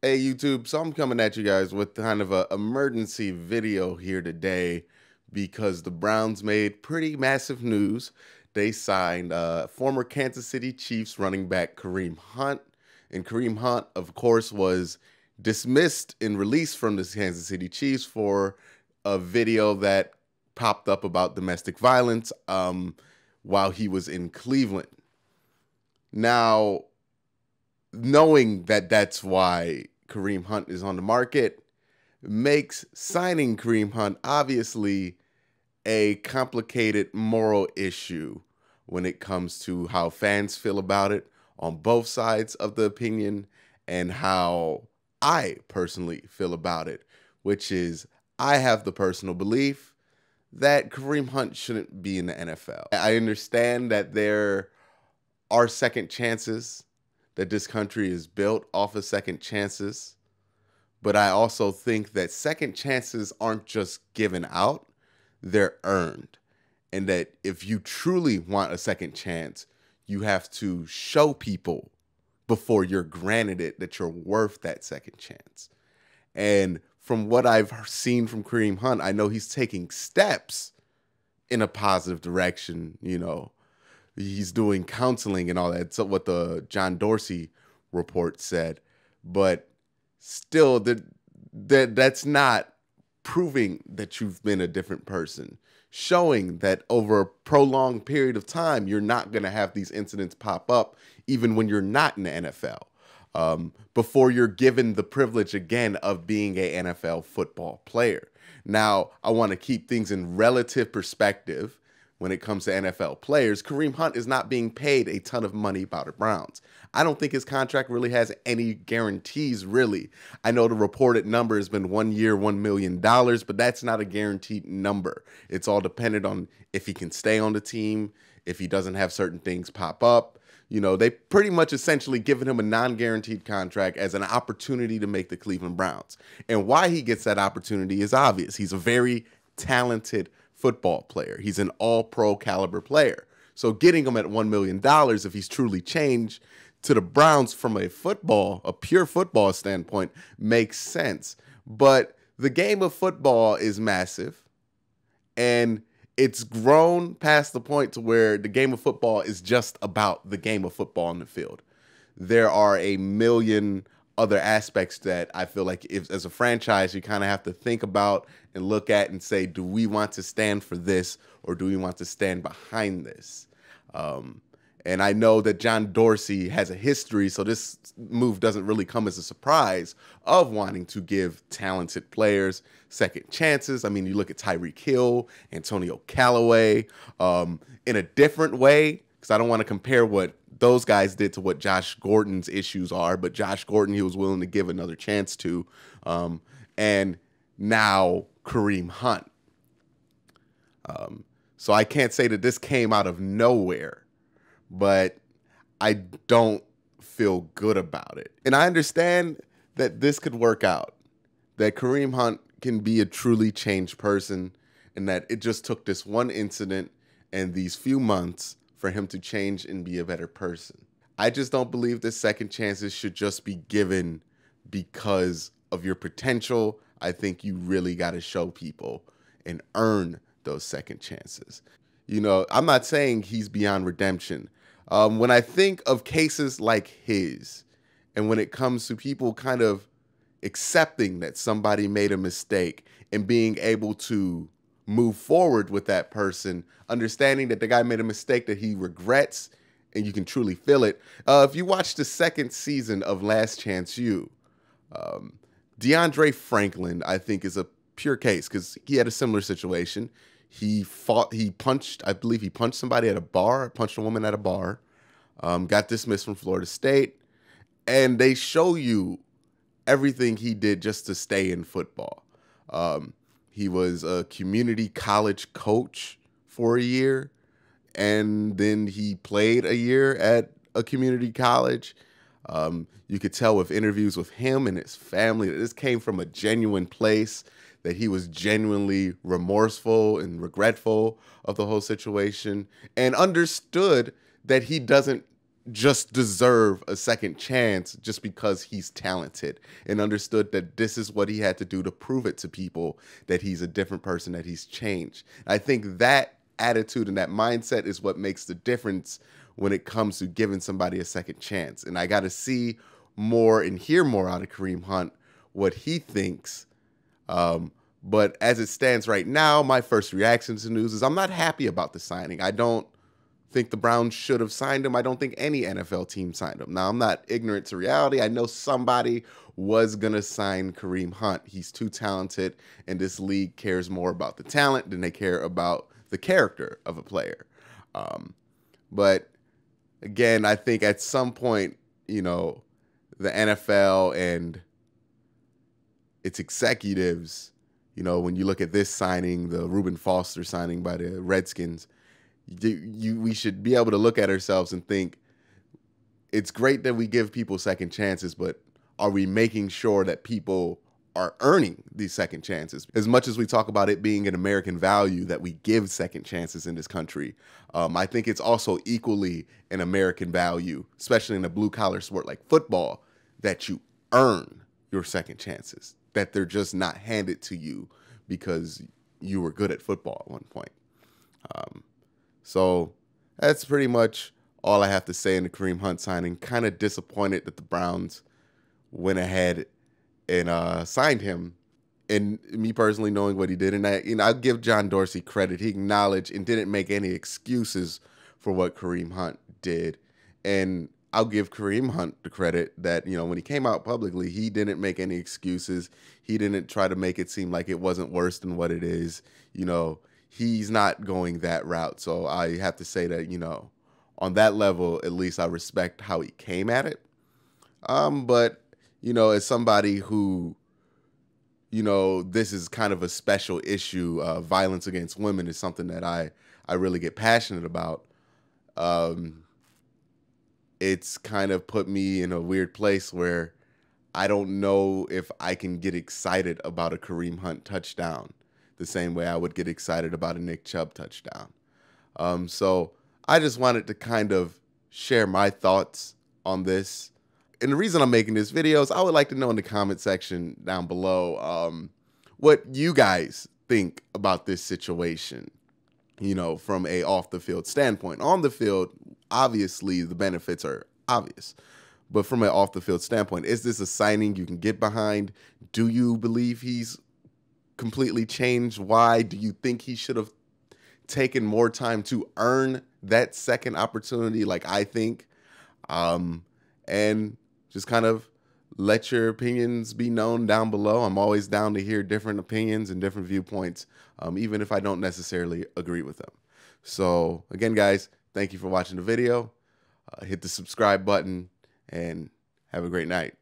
Hey YouTube, so I'm coming at you guys with kind of a emergency video here today because the Browns made pretty massive news. They signed former Kansas City Chiefs running back Kareem Hunt, and Kareem Hunt, of course, was dismissed and released from the Kansas City Chiefs for a video that popped up about domestic violence while he was in Cleveland. Now, knowing that that's why Kareem Hunt is on the market makes signing Kareem Hunt obviously a complicated moral issue when it comes to how fans feel about it on both sides of the opinion and how I personally feel about it, which is I have the personal belief that Kareem Hunt shouldn't be in the NFL. I understand that there are second chances, that this country is built off of second chances. But I also think that second chances aren't just given out, they're earned. And that if you truly want a second chance, you have to show people before you're granted it that you're worth that second chance. And from what I've seen from Kareem Hunt, I know he's taking steps in a positive direction. He's doing counseling and all that. So what the John Dorsey report said, but still, that's not proving that you've been a different person. Showing that over a prolonged period of time, you're not going to have these incidents pop up, even when you're not in the NFL. Before you're given the privilege again of being an NFL football player. Now, I want to keep things in relative perspective. When it comes to NFL players, Kareem Hunt is not being paid a ton of money by the Browns. I don't think his contract really has any guarantees, really. I know the reported number has been 1 year, $1 million, but that's not a guaranteed number. It's all dependent on if he can stay on the team, if he doesn't have certain things pop up. They pretty much essentially given him a non-guaranteed contract as an opportunity to make the Cleveland Browns. And why he gets that opportunity is obvious. He's a very talented football player. He's an all-pro caliber player. So getting him at $1 million, if he's truly changed to the Browns from a pure football standpoint, makes sense. But the game of football is massive, and it's grown past the point to where the game of football is just about the game of football on the field. There are a million other aspects that I feel like as a franchise, you kind of have to think about and look at and say, do we want to stand for this or do we want to stand behind this? And I know that John Dorsey has a history, so this move doesn't really come as a surprise of wanting to give talented players second chances. I mean, you look at Tyreek Hill, Antonio Callaway, in a different way, because I don't want to compare what those guys did to what Josh Gordon's issues are, but Josh Gordon, he was willing to give another chance to. And now Kareem Hunt. So I can't say that this came out of nowhere, but I don't feel good about it. And I understand that this could work out, that Kareem Hunt can be a truly changed person, and that it just took this one incident and these few months for him to change and be a better person. I just don't believe that second chances should just be given because of your potential. I think you really got to show people and earn those second chances. I'm not saying he's beyond redemption. When I think of cases like his, and when it comes to people kind of accepting that somebody made a mistake and being able to move forward with that person, understanding that the guy made a mistake that he regrets, and you can truly feel it. If you watch the second season of Last Chance U, DeAndre Franklin, I think, is a pure case because he had a similar situation. He punched somebody at a bar, punched a woman at a bar, got dismissed from Florida State, and they show you everything he did just to stay in football. He was a community college coach for a year, and then he played a year at a community college. You could tell with interviews with him and his family that this came from a genuine place, that he was genuinely remorseful and regretful of the whole situation, and understood that he doesn't just deserve a second chance just because he's talented, and understood that this is what he had to do to prove it to people that he's a different person, that he's changed. I think that attitude and that mindset is what makes the difference when it comes to giving somebody a second chance. And I got to see more and hear more out of Kareem Hunt, what he thinks. But as it stands right now, my first reaction to the news is I'm not happy about the signing. I don't think the Browns should have signed him. I don't think any NFL team signed him. Now, I'm not ignorant to reality. I know somebody was going to sign Kareem Hunt. He's too talented, and this league cares more about the talent than they care about the character of a player. But again, I think at some point, you know, the NFL and its executives, you know, when you look at this signing, the Rubin Foster signing by the Redskins, we should be able to look at ourselves and think, it's great that we give people second chances, but are we making sure that people are earning these second chances? As much as we talk about it being an American value that we give second chances in this country, I think it's also equally an American value, especially in a blue-collar sport like football, that you earn your second chances, that they're just not handed to you because you were good at football at one point. So that's pretty much all I have to say in the Kareem Hunt signing. Kind of disappointed that the Browns went ahead and signed him. And me personally knowing what he did, and I give John Dorsey credit. He acknowledged and didn't make any excuses for what Kareem Hunt did. And I'll give Kareem Hunt the credit that, you know, when he came out publicly, he didn't make any excuses. He didn't try to make it seem like it wasn't worse than what it is. You know, he's not going that route. So I have to say that, you know, on that level, at least I respect how he came at it. But, you know, as somebody who, you know, this is kind of a special issue. Violence against women is something that I really get passionate about. It's kind of put me in a weird place where I don't know if I can get excited about a Kareem Hunt touchdown the same way I would get excited about a Nick Chubb touchdown. So I just wanted to kind of share my thoughts on this. And the reason I'm making this video is I would like to know in the comment section down below what you guys think about this situation, you know, from a off the field standpoint. On the field, obviously the benefits are obvious. But from an off the field standpoint, is this a signing you can get behind? Do you believe he's completely changed? Why? Do you think he should have taken more time to earn that second opportunity like I think? And just kind of let your opinions be known down below. I'm always down to hear different opinions and different viewpoints, even if I don't necessarily agree with them. So again, guys, thank you for watching the video. Hit the subscribe button and have a great night.